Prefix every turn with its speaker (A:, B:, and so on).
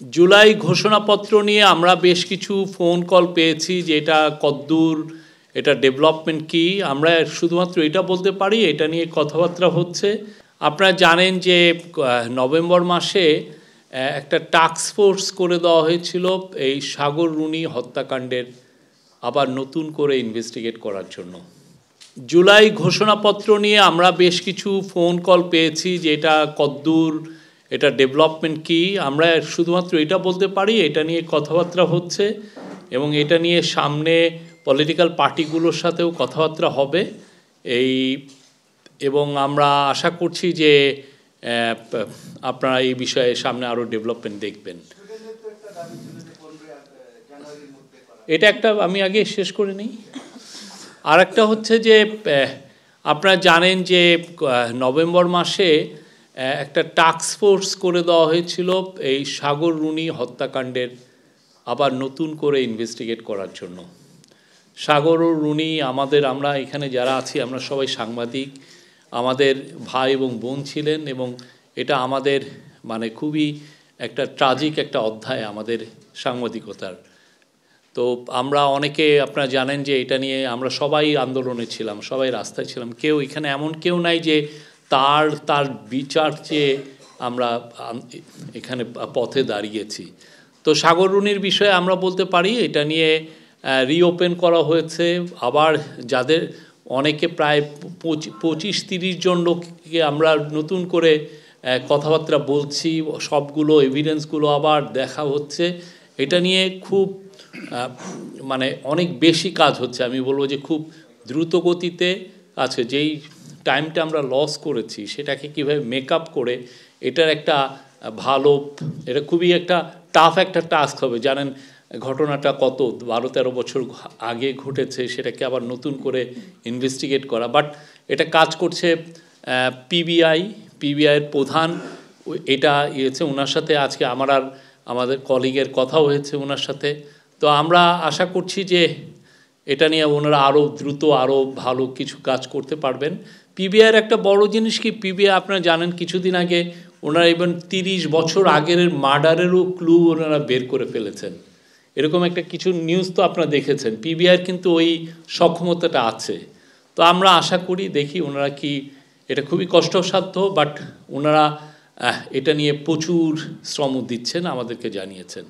A: জুলাই ঘোষণাপত্র নিয়ে আমরা বেশ কিছু ফোন কল পেয়েছি যে এটা কদ্দূর, এটা ডেভেলপমেন্ট কি। আমরা শুধুমাত্র এটা বলতে পারি এটা নিয়ে কথাবার্তা হচ্ছে। আপনারা জানেন যে নভেম্বর মাসে একটা টাস্ক ফোর্স করে দেওয়া হয়েছিল এই সাগর রুনি হত্যাকাণ্ডের আবার নতুন করে ইনভেস্টিগেট করার জন্য। জুলাই ঘোষণাপত্র নিয়ে আমরা বেশ কিছু ফোন কল পেয়েছি যে এটা কদ্দূর, এটা ডেভেলপমেন্ট কি। আমরা শুধুমাত্র এটা বলতে পারি এটা নিয়ে কথাবার্তা হচ্ছে এবং এটা নিয়ে সামনে পলিটিক্যাল পার্টিগুলোর সাথেও কথাবার্তা হবে এবং আমরা আশা করছি যে আপনারা এই বিষয়ে সামনে আরও ডেভেলপমেন্ট দেখবেন। এটা একটা আমি আগে শেষ করে নিই। আর একটা হচ্ছে যে আপনারা জানেন যে নভেম্বর মাসে একটা টাস্ক ফোর্স করে দেওয়া হয়েছিল এই সাগর রুনি হত্যাকাণ্ডের আবার নতুন করে ইনভেস্টিগেট করার জন্য। সাগর রুনি আমরা এখানে যারা আছি আমরা সবাই সাংবাদিক, আমাদের ভাই এবং বোন ছিলেন এবং এটা আমাদের খুবই একটা ট্রাজিক একটা অধ্যায় আমাদের সাংবাদিকতার। তো আমরা অনেকে আপনারা জানেন যে এটা নিয়ে আমরা সবাই আন্দোলনে ছিলাম, সবাই রাস্তায় ছিলাম। কেউ এখানে এমন কেউ নাই যে তার বিচার চেয়ে আমরা এখানে পথে দাঁড়িয়েছি। তো সাগর রুনির বিষয়ে আমরা বলতে পারি এটা নিয়ে রিওপেন করা হয়েছে। আবার যাদের অনেকে প্রায় 25-30 জন লোককে আমরা নতুন করে কথাবার্তা বলছি, সবগুলো এভিডেন্সগুলো আবার দেখা হচ্ছে। এটা নিয়ে খুব অনেক বেশি কাজ হচ্ছে। আমি বলবো যে খুব দ্রুত গতিতে আছে। যেই টাইমটা আমরা লস করেছি সেটাকে কীভাবে মেকআপ করে এটার একটা এটা খুবই একটা টাফ একটা টাস্ক হবে। জানেন ঘটনাটা কত 12-13 বছর আগে ঘটেছে, সেটাকে আবার নতুন করে ইনভেস্টিগেট করা। বাট এটা কাজ করছে পিবিআইয়ের প্রধান এটা ইয়েছে, ওনার সাথে আজকে আমাদের কলিগের কথা হয়েছে ওনার সাথে। তো আমরা আশা করছি যে এটা নিয়ে ওনারা আরও দ্রুত আরও ভালো কিছু কাজ করতে পারবেন। পিবিআইয়ের একটা বড় জিনিস কি, পিবিআই আপনারা জানেন কিছুদিন আগে ওনারা ইভেন 30 বছর আগের মার্ডারেরও ক্লু ওনারা বের করে ফেলেছেন। এরকম একটা কিছু নিউজ তো আপনারা দেখেছেন। পিবিআইয়ের কিন্তু ওই সক্ষমতাটা আছে। তো আমরা আশা করি দেখি ওনারা কি, এটা খুবই কষ্টসাধ্য বাট ওনারা এটা নিয়ে প্রচুর শ্রম দিচ্ছেন, আমাদেরকে জানিয়েছেন।